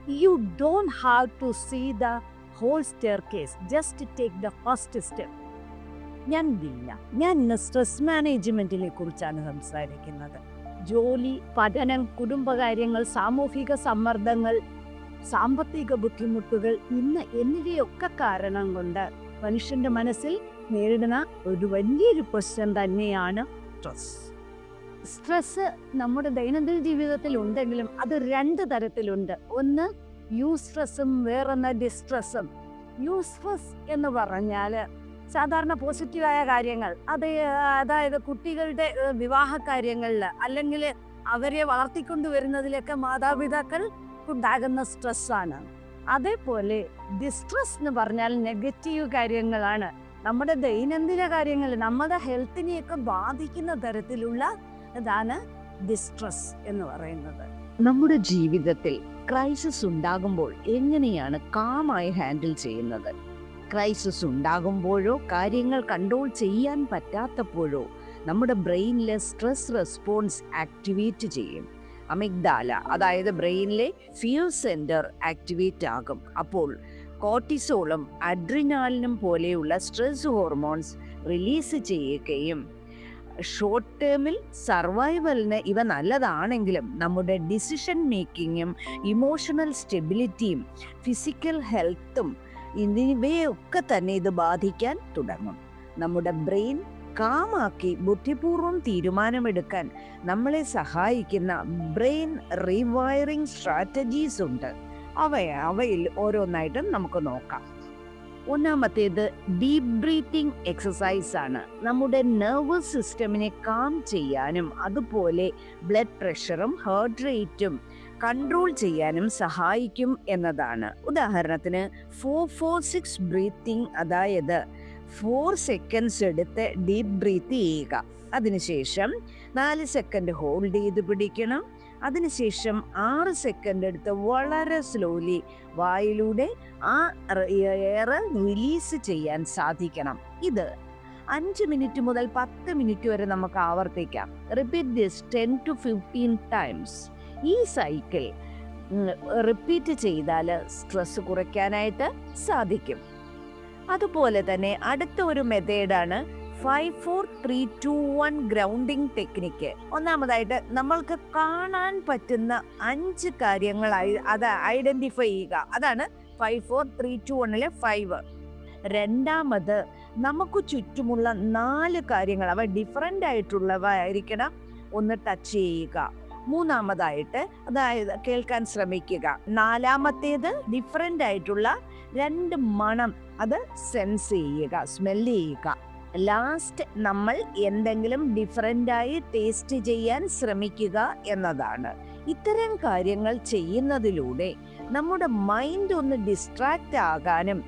You don't have to see the whole staircase. Just take the first step. ഞാൻ ഇന്ന് stress മാനേജ്മെന്റിനെ കുറിച്ചാണ് സംസാരിക്കുന്നത്. ജോലി, പഠനം, കുടുംബകാര്യങ്ങൾ, സാമൂഹിക സമ്മർദ്ദങ്ങൾ, സാമ്പത്തിക ബുദ്ധിമുട്ടുകൾ എന്നിവയൊക്കെ കാരണം കൊണ്ട് മനുഷ്യന്റെ മനസ്സിൽ നേരിടുന്ന ഒരു വലിയൊരു പ്രശ്നം തന്നെയാണ് സ്ട്രെസ്. സ്ട്രെസ് നമ്മുടെ ദൈനംദിന ജീവിതത്തിൽ ഉണ്ടെങ്കിലും അത് രണ്ട് തരത്തിലുണ്ട്. ഒന്ന് യൂസ്ട്രെസ്സും വേറൊന്ന് ഡിസ്ട്രെസ്സും. യൂസ്ട്രെസ് എന്ന് പറഞ്ഞാൽ സാധാരണ പോസിറ്റീവായ കാര്യങ്ങൾ, അതായത് കുട്ടികളുടെ വിവാഹ കാര്യങ്ങളിൽ അല്ലെങ്കിൽ അവരെ വളർത്തിക്കൊണ്ടുവരുന്നതിലൊക്കെ മാതാപിതാക്കൾ ഉണ്ടാകുന്ന സ്ട്രെസ്സാണ്. അതേപോലെ ഡിസ്ട്രെസ് എന്ന് പറഞ്ഞാൽ നെഗറ്റീവ് കാര്യങ്ങളാണ്. നമ്മുടെ ദൈനംദിന കാര്യങ്ങൾ, നമ്മുടെ ഹെൽത്തിനെയൊക്കെ ബാധിക്കുന്ന തരത്തിലുള്ള ഇതാണ് ഡിസ്ട്രെസ് എന്ന് പറയുന്നത്. നമ്മുടെ ജീവിതത്തിൽ ക്രൈസിസ് ഉണ്ടാകുമ്പോൾ എങ്ങനെയാണ് കാമായി ഹാൻഡിൽ ചെയ്യുന്നത്? ക്രൈസിസ് ഉണ്ടാകുമ്പോഴോ കാര്യങ്ങൾ കൺട്രോൾ ചെയ്യാൻ പറ്റാത്തപ്പോഴോ നമ്മുടെ ബ്രെയിനിലെ സ്ട്രെസ് റെസ്പോൺസ് ആക്ടിവേറ്റ് ചെയ്യും. അമിഗ്ഡാല, അതായത് ബ്രെയിനിലെ ഫിയർ സെന്റർ ആക്ടിവേറ്റ് ആകും. അപ്പോൾ കോർട്ടിസോളും അഡ്രിനാലിനും പോലെയുള്ള സ്ട്രെസ് ഹോർമോൺസ് റിലീസ് ചെയ്യുകയും ഷോർട്ട് ടേമിൽ സർവൈവലിന് ഇവ നല്ലതാണെങ്കിലും നമ്മുടെ ഡിസിഷൻ മേക്കിങ്ങും ഇമോഷണൽ സ്റ്റെബിലിറ്റിയും ഫിസിക്കൽ ഹെൽത്തും എന്നിവയൊക്കെ തന്നെ ഇത് ബാധിക്കാൻ തുടങ്ങും. നമ്മുടെ ബ്രെയിൻ കാമാക്കി ബുദ്ധിപൂർവ്വം തീരുമാനമെടുക്കാൻ നമ്മളെ സഹായിക്കുന്ന ബ്രെയിൻ റീവയറിംഗ് സ്ട്രാറ്റജീസ് ഉണ്ട്. അവയിൽ ഓരോന്നായിട്ടും നമുക്ക് നോക്കാം. ഒന്നാമത്തേത് ഡീപ് ബ്രീത്തിങ് എക്സസൈസ് ആണ്. നമ്മുടെ നെർവസ് സിസ്റ്റമിനെ കാം ചെയ്യാനും അതുപോലെ ബ്ലഡ് പ്രഷറും ഹാർട്ട് റേറ്റും കൺട്രോൾ ചെയ്യാനും സഹായിക്കും എന്നതാണ്. ഉദാഹരണത്തിന് 4-4-6 ബ്രീത്തിങ്, അതായത് 4 സെക്കൻഡ്സ് എടുത്ത് ഡീപ് ബ്രീത്ത് ചെയ്യുക. അതിനുശേഷം 4 സെക്കൻഡ് ഹോൾഡ് ചെയ്ത് പിടിക്കണം. അതിനുശേഷം 6 സെക്കൻഡ് എടുത്ത് വളരെ സ്ലോലി വായിലൂടെ ആ എയർ റിലീസ് ചെയ്യാൻ സാധിക്കണം. ഇത് 5 മിനിറ്റ് മുതൽ 10 മിനിറ്റ് വരെ നമുക്ക് ആവർത്തിക്കാം. Repeat this 10 to 15 times. ഈ സൈക്കിൾ റിപ്പീറ്റ് ചെയ്താൽ സ്ട്രെസ് കുറയ്ക്കാനായിട്ട് സാധിക്കും. അതുപോലെ തന്നെ അടുത്ത ഒരു മെത്തേഡാണ് 5-4-3-2-1 ഗ്രൗണ്ടിങ് ടെക്നിക്ക്. ഒന്നാമതായിട്ട് നമ്മൾക്ക് കാണാൻ പറ്റുന്ന 5 കാര്യങ്ങൾ അത് ഐഡന്റിഫൈ ചെയ്യുക. അതാണ് 5-4-3-2-1 5. രണ്ടാമത് നമുക്ക് ചുറ്റുമുള്ള 4 കാര്യങ്ങൾ, അവ ഡിഫറൻ്റ് ആയിട്ടുള്ളവ ആയിരിക്കണം, ഒന്ന് ടച്ച് ചെയ്യുക. മൂന്നാമതായിട്ട് അതായത് കേൾക്കാൻ ശ്രമിക്കുക. നാലാമത്തേത് ഡിഫറൻ്റ് ആയിട്ടുള്ള 2 മണം, അത് സെൻസ് ചെയ്യുക, സ്മെല് ചെയ്യുക. ലാസ്റ്റ് നമ്മൾ എന്തെങ്കിലും ഡിഫറൻ്റായി ടേസ്റ്റ് ചെയ്യാൻ ശ്രമിക്കുക എന്നതാണ്. ഇത്തരം കാര്യങ്ങൾ ചെയ്യുന്നതിലൂടെ നമ്മുടെ മൈൻഡ് ഒന്ന് ഡിസ്ട്രാക്റ്റ് ആകാനും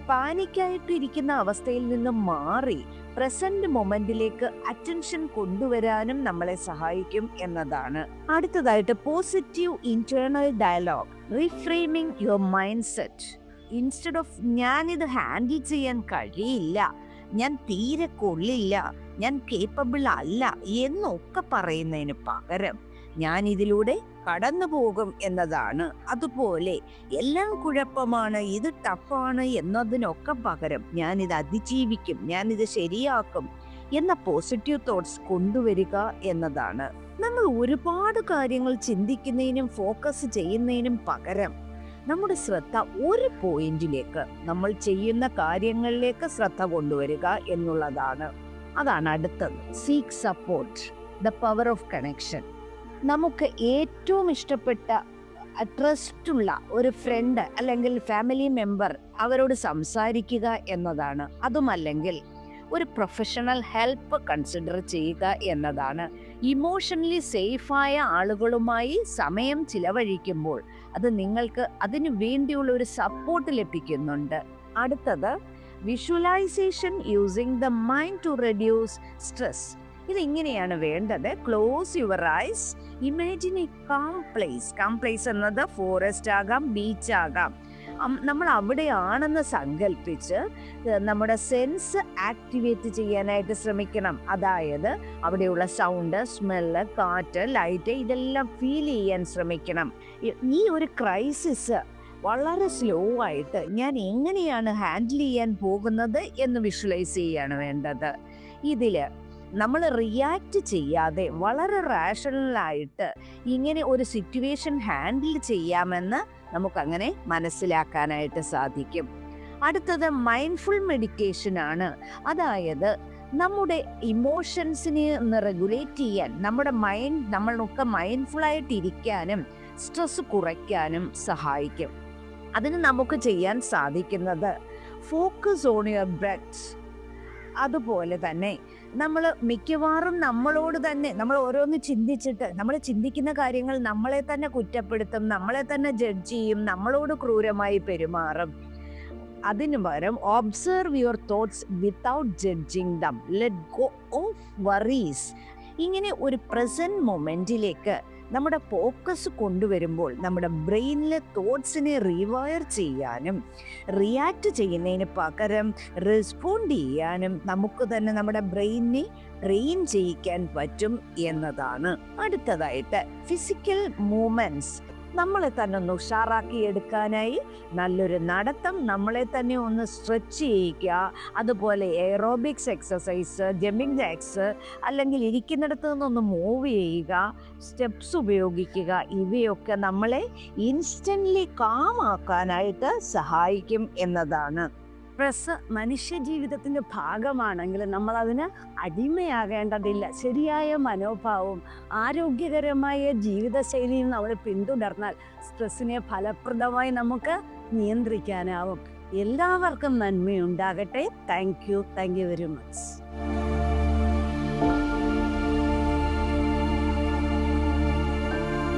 പാനിക്കായിട്ടിരിക്കുന്ന അവസ്ഥയിൽ നിന്ന് മാറി പ്രസന്റ് മൊമെന്റിലേക്ക് അറ്റൻഷൻ കൊണ്ടുവരാനും നമ്മളെ സഹായിക്കും എന്നതാണ്. അടുത്തതായിട്ട് positive internal dialogue, reframing your mindset. Instead of ഞാനിത് ഹാൻഡിൽ ചെയ്യാൻ കഴിയില്ല, ഞാൻ തീരെ കൊള്ളില്ല, ഞാൻ കേപ്പബിൾ അല്ല എന്നൊക്കെ പറയുന്നതിന് പകരം ഞാൻ ഇതിലൂടെ കടന്നു പോകും എന്നതാണ്. അതുപോലെ എല്ലാം കുഴപ്പമാണ്, ഇത് ടഫാണ് എന്നതിനൊക്കെ പകരം ഞാനിത് അതിജീവിക്കും, ഞാനിത് ശരിയാക്കും എന്ന പോസിറ്റീവ് തോട്ട്സ് കൊണ്ടുവരിക എന്നതാണ്. നമ്മൾ ഒരുപാട് കാര്യങ്ങൾ ചിന്തിക്കുന്നതിനും ഫോക്കസ് ചെയ്യുന്നതിനും പകരം നമ്മുടെ ശ്രദ്ധ ഒരു പോയിന്റിലേക്ക്, നമ്മൾ ചെയ്യുന്ന കാര്യങ്ങളിലേക്ക് ശ്രദ്ധ കൊണ്ടുവരിക എന്നുള്ളതാണ്. അതാണ് അടുത്തത്. Seek support, the power of connection. നമുക്ക് ഏറ്റവും ഇഷ്ടപ്പെട്ട ട്രസ്റ്റുള്ള ഒരു ഫ്രണ്ട് അല്ലെങ്കിൽ ഫാമിലി മെമ്പർ, അവരോട് സംസാരിക്കുക എന്നതാണ്. അതുമല്ലെങ്കിൽ ഒരു പ്രൊഫഷണൽ ഹെൽപ്പ് കൺസിഡർ ചെയ്യുക എന്നതാണ്. ഇമോഷണലി സേഫായ ആളുകളുമായി സമയം ചിലവഴിക്കുമ്പോൾ അത് നിങ്ങൾക്ക് അതിനു വേണ്ടിയുള്ള ഒരു സപ്പോർട്ട് ലഭിക്കുന്നുണ്ട്. അടുത്തത് visualisation using the mind to reduce stress. ഇതിങ്ങനെയാണ് വേണ്ടത്. Close your eyes, imagine a calm place. Calm place എന്നത് ഫോറസ്റ്റ് ആകാം, ബീച്ച് ആകാം. നമ്മൾ അവിടെയാണെന്ന് സങ്കല്പിച്ച് നമ്മുടെ സെൻസ് ആക്ടിവേറ്റ് ചെയ്യാനായിട്ട് ശ്രമിക്കണം. അതായത് അവിടെയുള്ള സൗണ്ട്, സ്മെല്ല്, കാറ്റ്, ലൈറ്റ് ഇതെല്ലാം ഫീൽ ചെയ്യാൻ ശ്രമിക്കണം. ഈ ഒരു ക്രൈസിസ് വളരെ സ്ലോ ആയിട്ട് ഞാൻ എങ്ങനെയാണ് ഹാൻഡിൽ ചെയ്യാൻ പോകുന്നത് എന്ന് വിഷ്വലൈസ് ചെയ്യാണ് വേണ്ടത്. ഇതിൽ നമ്മൾ റിയാക്ട് ചെയ്യാതെ വളരെ റാഷണലായിട്ട് ഇങ്ങനെ ഒരു സിറ്റുവേഷൻ ഹാൻഡിൽ ചെയ്യാമെന്ന് നമുക്കങ്ങനെ മനസ്സിലാക്കാനായിട്ട് സാധിക്കും. അടുത്തത് മൈൻഡ്ഫുൾ മെഡിറ്റേഷൻ ആണ്. അതായത് നമ്മുടെ ഇമോഷൻസിനെ ഒന്ന് റെഗുലേറ്റ് ചെയ്യാൻ, നമ്മുടെ നമ്മളൊക്കെ മൈൻഡ്ഫുള്ളായിട്ടിരിക്കാനും സ്ട്രെസ് കുറയ്ക്കാനും സഹായിക്കും. അതിന് നമുക്ക് ചെയ്യാൻ സാധിക്കുന്നത് ഫോക്കസ് ഓൺ യുവർ ബ്രെത്ത്. അതുപോലെ തന്നെ നമ്മൾ മിക്കവാറും നമ്മളോട് തന്നെ നമ്മൾ ഓരോന്ന് ചിന്തിച്ചിട്ട് നമ്മൾ ചിന്തിക്കുന്ന കാര്യങ്ങൾ നമ്മളെ തന്നെ കുറ്റപ്പെടുത്തും, നമ്മളെ തന്നെ ജഡ്ജ് ചെയ്യും, നമ്മളോട് ക്രൂരമായി പെരുമാറും. അതിനു പകരം observe your thoughts without judging dum, let go of worries. ഇങ്ങനെ ഒരു പ്രസന്റ് മൊമെന്റിലേക്ക് നമ്മുടെ ഫോക്കസ് കൊണ്ടുവരുമ്പോൾ നമ്മുടെ ബ്രെയിനിലെ തോട്ട്സിനെ റീവയർ ചെയ്യാനും റിയാക്ട് ചെയ്യുന്നതിന് പകരം റെസ്പോണ്ട് ചെയ്യാനും നമുക്ക് തന്നെ നമ്മുടെ ബ്രെയിനിനെ ട്രെയിൻ ചെയ്യിക്കാൻ പറ്റും എന്നതാണ്. അടുത്തതായിട്ട് ഫിസിക്കൽ മൂവ്മെന്റ്സ്. നമ്മളെ തന്നെ ഒന്ന് ഉഷാറാക്കി എടുക്കാനായി നല്ലൊരു നടത്തം, നമ്മളെ തന്നെ ഒന്ന് സ്ട്രെച്ച് ചെയ്യിക്കുക, അതുപോലെ എയറോബിക്സ് എക്സസൈസ്, ജമ്പിങ് ജാക്സ്, അല്ലെങ്കിൽ ഇരിക്കുന്നിടത്ത് നിന്നൊന്ന് മൂവ് ചെയ്യുക, സ്റ്റെപ്സ് ഉപയോഗിക്കുക. ഇവയൊക്കെ നമ്മളെ ഇൻസ്റ്റൻ്റ്ലി കാമാക്കാനായിട്ട് സഹായിക്കും എന്നതാണ്. സ്ട്രെസ് മനുഷ്യ ജീവിതത്തിൻ്റെ ഭാഗമാണെങ്കിൽ നമ്മളതിന് അടിമയാകേണ്ടതില്ല. ശരിയായ മനോഭാവവും ആരോഗ്യകരമായ ജീവിതശൈലിയും നമ്മൾ പിന്തുടർന്നാൽ സ്ട്രെസ്സിനെ ഫലപ്രദമായി നമുക്ക് നിയന്ത്രിക്കാനാവും. എല്ലാവർക്കും നന്മയുണ്ടാകട്ടെ. Thank you very much.